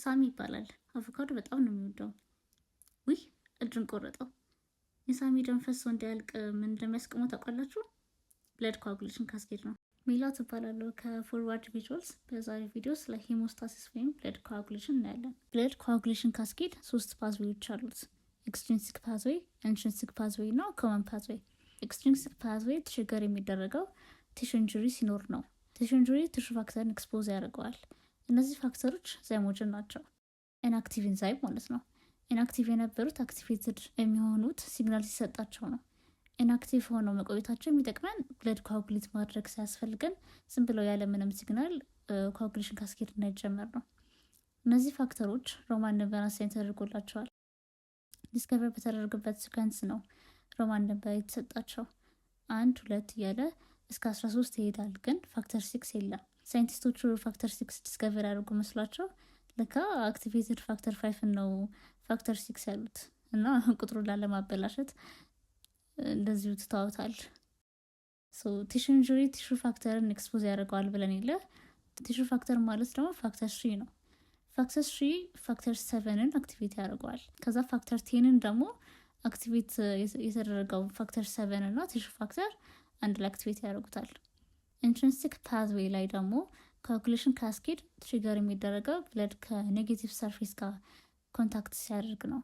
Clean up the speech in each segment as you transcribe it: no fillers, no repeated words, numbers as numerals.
ሳሚ ይባላል። አቮካዶ በጣም ነው የሚወደው። ውይ እጁን ቆረጠው። የሳሚ ደም ፈሶ እንዲያልቅ ምን እንደሚያስቆመው ታውቃላችሁ? ብለድ ኮአጉሌሽን ካስኬድ ነው። ሜላት እባላለሁ ከፎርዋርድ ቪዥዋልስ። በዛሬ ቪዲዮ ስለ ሄሞስታሲስ ወይም ብለድ ኮአጉሌሽን እናያለን። ብለድ ኮአጉሌሽን ካስኬድ 3 ፓዝዌዎች አሉት። ኤክስትሪንሲክ ፓዝዌይ፣ ኢንትሪንሲክ ፓዝዌይ እና ኮመን ፓዝዌይ። ኤክስትሪንሲክ ፓዝዌይ ትሪገር የሚደረገው ቲሹ ኢንጁሪ ሲኖር ነው። ቲሹ ኢንጁሪ ቲሹ ፋክተርን ኤክስፖዝ ያደርገዋል። እነዚህ ፋክተሮች ዛይሞጅን ናቸው። ኢንአክቲቭ ኢንዛይም ማለት ነው። ኢንአክቲቭ የነበሩት አክቲቬትድ የሚሆኑት ሲግናል ሲሰጣቸው ነው። ኢንአክቲቭ ሆነው መቆየታቸው የሚጠቅመን ብለድ ኮአጉሌት ማድረግ ሳያስፈልገን ዝም ብለው ያለምንም ሲግናል ኮአጉሌሽን ካስኬድ እንዳይጀመር ነው። እነዚህ ፋክተሮች ሮማን ነምበር አሳይን ተደርጎላቸዋል። ዲስከቨር በተደረገበት ሲኳንስ ነው ሮማን ነምበር የተሰጣቸው። 1 2 እያለ እስከ 13 ይሄዳል፣ ግን ፋክተር 6 የለም። ሳይንቲስቶቹ ፋክተር 6 ዲስከቨር ያደርጉ መስሏቸው ለካ አክቲቬትድ ፋክተር 5 ነው ፋክተር 6 ያሉት እና ቁጥሩን ላለማበላሸት እንደዚሁ ትታወታል። ቲሹ ኢንጁሪ ቲሹ ፋክተርን ኤክስፖዝ ያደርገዋል ብለን የለ። ቲሹ ፋክተር ማለት ደግሞ ፋክተር 3 ነው። ፋክተር 3 ፋክተር 7ን አክቲቬት ያደርገዋል። ከዛ ፋክተር 10ን ደግሞ አክቲቬት የተደረገው ፋክተር 7 እና ቲሹ ፋክተር አንድ ላይ አክቲቬት ያደርጉታል። ኢንትሪንሲክ ፓዝዌይ ላይ ደግሞ ኮአጉሌሽን ካስኬድ ትሪገር የሚደረገው ብለድ ከኔጌቲቭ ሰርፌስ ጋር ኮንታክት ሲያደርግ ነው።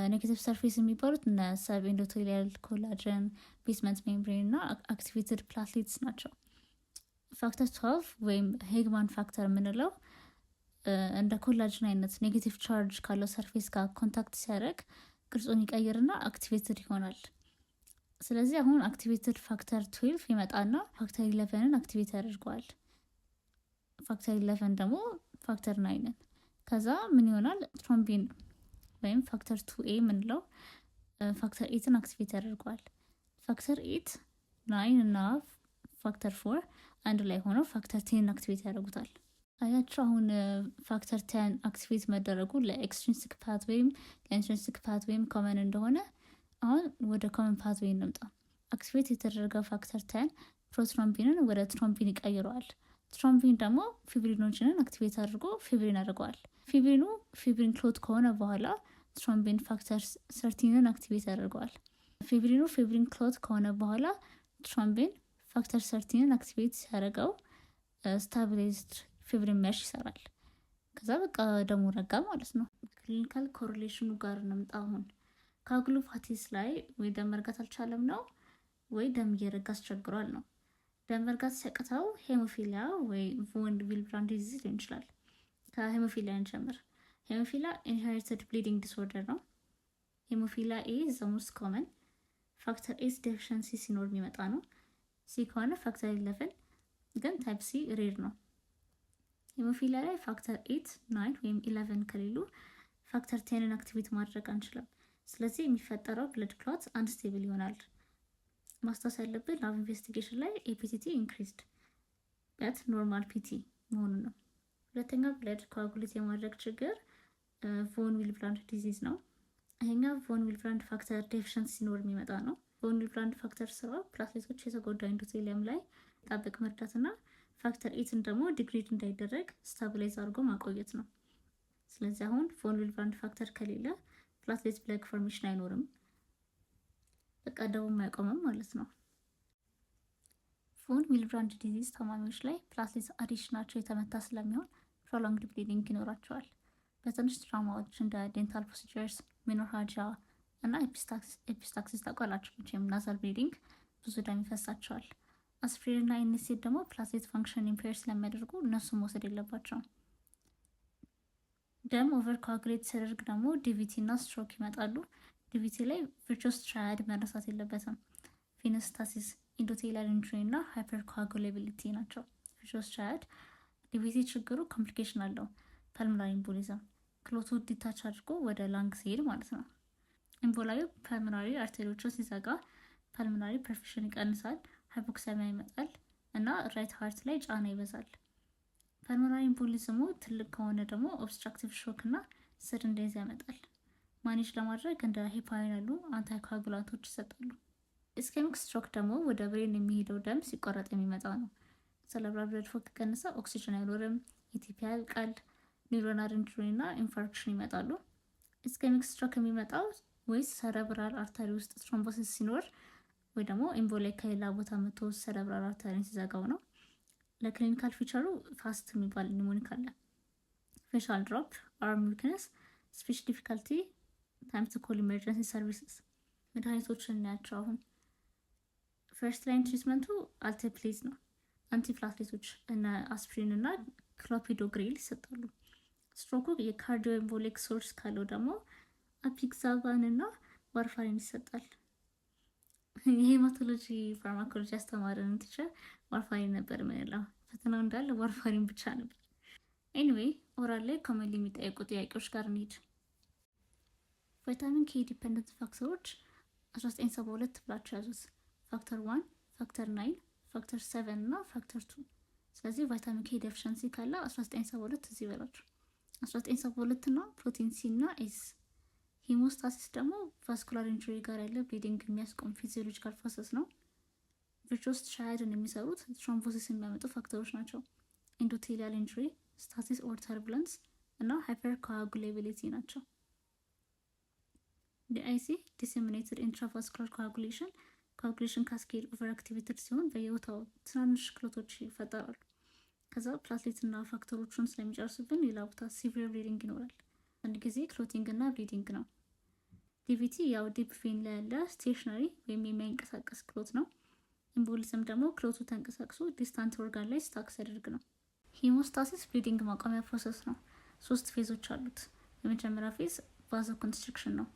ኔጌቲቭ ሰርፌስ የሚባሉት እነ ሰብ ኢንዶቴሊያል ኮላጀን፣ ቤስመንት ሜምብሬን እና አክቲቬትድ ፕላትሌትስ ናቸው። ፋክተር 12 ወይም ሄግማን ፋክተር የምንለው እንደ ኮላጅን አይነት ኔጌቲቭ ቻርጅ ካለው ሰርፌስ ጋር ኮንታክት ሲያደርግ ቅርጹን ይቀይርና አክቲቬትድ ይሆናል። ስለዚህ አሁን አክቲቬትድ ፋክተር 12 ይመጣና ፋክተር 11ን አክቲቬት ያደርገዋል። ፋክተር 11 ደግሞ ፋክተር 9ን። ከዛ ምን ይሆናል? ትሮምቢን ወይም ፋክተር 2A የምንለው ፋክተር 8ን አክቲቬት ያደርገዋል። ፋክተር 8 9 እና ፋክተር 4 አንድ ላይ ሆነው ፋክተር 10ን አክቲቬት ያደርጉታል። አያቸው አሁን ፋክተር 10 አክቲቬት መደረጉ ለኤክስትሪንሲክ ፓዝዌይም ለኢንትሪንሲክ ፓዝዌይም ኮመን እንደሆነ አሁን ወደ ኮመን ፓዝዌይ እንምጣ። አክቲቬት የተደረገው ፋክተር 10 ፕሮትሮምቢንን ወደ ትሮምቢን ይቀይረዋል። ትሮምቢን ደግሞ ፊብሪኖጅንን አክቲቬት አድርጎ ፊብሪን ያደርገዋል። ፊብሪን ክሎት ከሆነ በኋላ ትሮምቢን ፋክተር 13ን አክቲቬት ያደርገዋል። ፊብሪን ክሎት ከሆነ በኋላ ትሮምቢን ፋክተር 13ን አክቲቬት ሲያደርገው ስታቢላይዝድ ፊብሪን ሜሽ ይሰራል። ከዛ በቃ ደሙ ረጋ ማለት ነው። ክሊኒካል ኮሪሌሽኑ ጋር እንምጣ። አሁን ኮአጉሎፓቲስ ላይ ወይ ደም መርጋት አልቻለም ነው ወይ ደም እየረጋ አስቸግሯል ነው። ደም መርጋት ሲያቅተው ሄሞፊሊያ ወይ ቮን ዊልብራንድ ዲዚዝ ሊሆን ይችላል። ከሄሞፊሊያ እንጀምር። ሄሞፊሊያ ኢንሄሪትድ ብሊዲንግ ዲስኦርደር ነው። ሄሞፊሊያ ኤ ኢዝ ዘ ሞስት ኮመን። ፋክተር 8 ዴፊሽንሲ ሲኖር የሚመጣ ነው። ሲ ከሆነ ፋክተር 11 ግን ታይፕ ሲ ሬር ነው። ሄሞፊሊያ ላይ ፋክተር 8 9 ወይም 11 ከሌሉ ፋክተር 10ን አክቲቬት ማድረግ አንችልም። ስለዚህ የሚፈጠረው ብለድ ክሎት አንስቴብል ይሆናል። ማስታወስ ያለብን ላብ ኢንቨስቲጌሽን ላይ ኤፒቲቲ ኢንክሪዝድ በት ኖርማል ፒቲ መሆኑ ነው። ሁለተኛው ብለድ ኮአጉሌት የማድረግ ችግር ቮን ዊልብራንድ ዲዚዝ ነው። ይሄኛው ቮን ዊልብራንድ ፋክተር ዴፊሽንሲ ሲኖር የሚመጣ ነው። ቮን ዊልብራንድ ፋክተር ስራ ፕላትሌቶች የተጎዳ ኢንዶቴሊየም ላይ ጣበቅ መርዳትና ፋክተር 8ን ደግሞ ዲግሬድ እንዳይደረግ ስታቢላይዝ አድርጎ ማቆየት ነው። ስለዚህ አሁን ቮን ዊልብራንድ ፋክተር ከሌለ ፕላትሌት ብለድ ፎርሜሽን አይኖርም። በቃ ደሙም አይቆምም ማለት ነው። ቮን ዊልብራንድ ዲዚዝ ታማሚዎች ላይ ፕላትሌት አዲሽናቸው የተመታ ስለሚሆን ፕሮሎንግድ ብሊዲንግ ይኖራቸዋል። በትንሽ ትራውማዎች እንደ ዴንታል ፕሮሲጀርስ፣ ሜኖርሃጂያ እና ኤፒስታክሲስ ታውቃላችሁ መቼም ናዛል ብሊዲንግ ብዙ ደም ይፈሳቸዋል። አስፕሪን እና ኢኒሴት ደግሞ ፕላትሌት ፋንክሽን ኢምፔር ስለሚያደርጉ እነሱን መውሰድ የለባቸውም። ደም ኦቨር ኮአጉሌት ሲያደርግ ደግሞ ዲቪቲ እና ስትሮክ ይመጣሉ። ዲቪቲ ላይ ቪርቹስ ትራያድ መረሳት የለበትም። ቬኖስታሲስ፣ ኢንዶቴሊያል ኢንጁሪ እና ሃይፐር ኮአጉሌቢሊቲ ናቸው። ቪርቹስ ትራያድ ዲቪቲ ችግሩ ኮምፕሊኬሽን አለው። ፐልሞናሪ ኢምቦሊዝም ክሎቱ ዲታች አድርጎ ወደ ላንግ ሲሄድ ማለት ነው። ኢምቦላዩ ፐልሞናሪ አርቴሪዎችን ሲዘጋ ፐልሞናሪ ፐርፊሽን ይቀንሳል፣ ሃይፖክሲያሚያ ይመጣል እና ራይት ሃርት ላይ ጫና ይበዛል። ፐልሞናሪ ኢምቦሊዝሙ ትልቅ ከሆነ ደግሞ ኦብስትራክቲቭ ሾክ እና ሰደን ዴዝ ያመጣል። ማኔጅ ለማድረግ እንደ ሄፓሪን ያሉ አንታይኮአጉላንቶች ይሰጣሉ። ኢስኬሚክ ስትሮክ ደግሞ ወደ ብሬን የሚሄደው ደም ሲቋረጥ የሚመጣ ነው። ሰለብራል ብለድ ፍሎ ከቀነሰ ኦክሲጅን አይኖርም፣ ኢቲፒ ያልቃል፣ ኒውሮናል ኢንጁሪ እና ኢንፋርክሽን ይመጣሉ። ኢስኬሚክ ስትሮክ የሚመጣው ወይስ ሰረብራል አርተሪ ውስጥ ትሮምቦሲስ ሲኖር ወይ ደግሞ ኤምቦላይክ ከሌላ ቦታ መጥቶ ሰረብራል አርተሪን ሲዘጋው ነው። ለክሊኒካል ፊቸሩ ፋስት የሚባል ኒሞኒክ አለ። ፌሻል ድሮፕ፣ አርም ዊክነስ፣ ስፒች ዲፊካልቲ፣ ታይም ቱ ኮል ኢመርጀንሲ ሰርቪስስ። መድኃኒቶችን እናያቸው አሁን። ፈርስት ላይን ትሪትመንቱ አልቴፕሌዝ ነው። አንቲፕላትሌቶች እነ አስፕሪን እና ክሎፒዶግሬል ይሰጣሉ። ስትሮኩ የካርዲዮ ኤምቦሊክ ሶርስ ካለው ደግሞ አፒክሳቫን እና ዋርፋሪን ይሰጣል። የሄማቶሎጂ ፋርማኮሎጂ አስተማሪን ቲቸር ዋርፋሪን ነበር የምንለው። ፈተናው እንዳለ ዋርፋሪን ብቻ ነበር። ኤኒዌይ ኦራል ላይ ኮመንሊ የሚጠየቁ ጥያቄዎች ጋር እንሂድ። ቫይታሚን ኬ ዲፐንደንት ፋክተሮች 1972 ብላችሁ ያዙት። ፋክተር 1፣ ፋክተር 9፣ ፋክተር 7 እና ፋክተር 2። ስለዚህ ቫይታሚን ኬ ዴፊሸንሲ ካለ 1972 እዚህ በላችሁ። 1972 እና ፕሮቲን ሲ እና ኤስ። ሂሞስታሲስ ደግሞ ቫስኩላር ኢንጁሪ ጋር ያለ ብሊዲንግ የሚያስቆም ፊዚዮሎጂካል ፕሮሰስ ነው። ቪርቹወስ ትራያድን የሚሰሩት ትሮምቦሲስ የሚያመጡ ፋክተሮች ናቸው። ኢንዶቴሊያል ኢንጁሪ፣ ስታሲስ ኦር ተርቡለንስ እና ሃይፐር ኮአጉሌቢሊቲ ናቸው። ዲአይሲ ዲሴሚኔትድ ኢንትራቫስኩላር ኮአጉሌሽን ካስኬድ ኦቨር አክቲቬትድ ሲሆን በየቦታው ትናንሽ ክሎቶች ይፈጠራሉ። ከዛ ፕላትሌት እና ፋክተሮቹን ስለሚጨርሱብን ሌላ ቦታ ሲቪር ብሊዲንግ ይኖራል። አንድ ጊዜ ክሎቲንግ እና ብሊዲንግ ነው። ዲቪቲ ያው ዲፕ ቬን ላይ ያለ ስቴሽነሪ ወይም የሚያንቀሳቀስ ክሎት ነው። ኢምቦሊዝም ደግሞ ክሎቱ ተንቀሳቅሶ ዲስታንት ኦርጋን ላይ ስታክ ሲያደርግ ነው። ሂሞስታሲስ ብሊዲንግ ማቆሚያ ፕሮሰስ ነው። 3 ፌዞች አሉት። የመጀመሪያ ፌዝ ቫዞ ኮንስትሪክሽን ነው።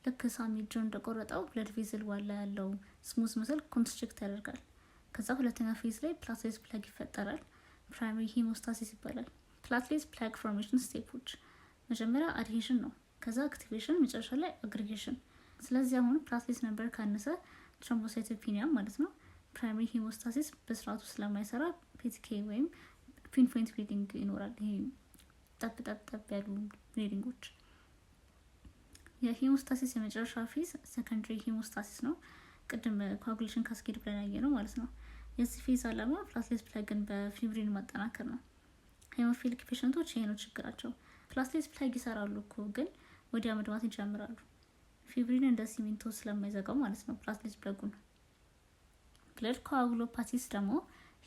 ልክ ሳሚ እጁን እንደቆረጠው ብለድ ቬዝል ዋላ ያለው ስሙዝ ምስል ኮንስትሪክት ያደርጋል። ከዛ ሁለተኛ ፌዝ ላይ ፕላትሌት ፕላግ ይፈጠራል። ፕራይመሪ ሂሞስታሲስ ይባላል። ፕላትሌት ፕላግ ፎርሜሽን ስቴፖች መጀመሪያ አድሄሽን ነው። ከዛ አክቲቬሽን፣ መጨረሻ ላይ አግሪጌሽን። ስለዚህ አሁን ፕላትሌት ነበር ካነሰ ትሮምቦሳይቶፒኒያ ማለት ነው። ፕራይመሪ ሂሞስታሲስ በስርዓቱ ስለማይሰራ ፒቲኬ ወይም ፒንፖይንት ብሊዲንግ ይኖራል። ይሄ ጠብ ያሉ ብሊዲንጎች። የሂሞስታሲስ የመጨረሻ ፌዝ ሰከንድሪ ሂሞስታሲስ ነው። ቅድም ኮአጉሌሽን ካስኬድ ብለን ያየ ነው ማለት ነው። የዚህ ፌዝ አላማ ፕላትሌት ፕላግን በፊብሪን ማጠናከር ነው። ሄሞፊሊክ ፔሸንቶች ይሄ ነው ችግራቸው። ፕላትሌት ፕላግ ይሰራሉ እኮ ግን ወዲያ መድማት ይጀምራሉ። ፊብሪን እንደ ሲሚንቶ ስለማይዘጋው ማለት ነው ፕላትሌት ፕላጉን። ብለድ ኮአጉሎፓቲስ ደግሞ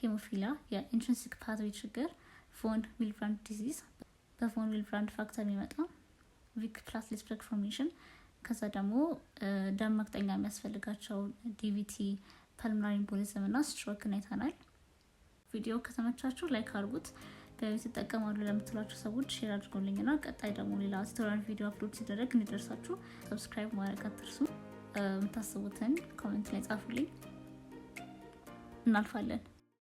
ሄሞፊሊያ የኢንትሪንሲክ ፓትዌ ችግር፣ ፎን ዊልብራንድ ዲዚዝ በፎን ዊልብራንድ ፋክተር የሚመጣ ዊክ ፕላትሌት ፕላግ ፎርሜሽን። ከዛ ደግሞ ደም መቅጠኛ የሚያስፈልጋቸው ዲቪቲ፣ ፐልሞናሪ ኢምቦሊዝም እና ስትሮክን አይተናል። ቪዲዮ ከተመቻችሁ ላይክ አድርጉት። በቤት ይጠቀማሉ ለምትሏቸው ሰዎች ሼር አድርጎልኝ እና ቀጣይ ደግሞ ሌላ ቱቶሪያል ቪዲዮ አፕሎድ ሲደረግ እንዲደርሳችሁ ሰብስክራይብ ማድረግ አትርሱ። የምታስቡትን ኮሜንት ላይ ጻፉልኝ። እናልፋለን።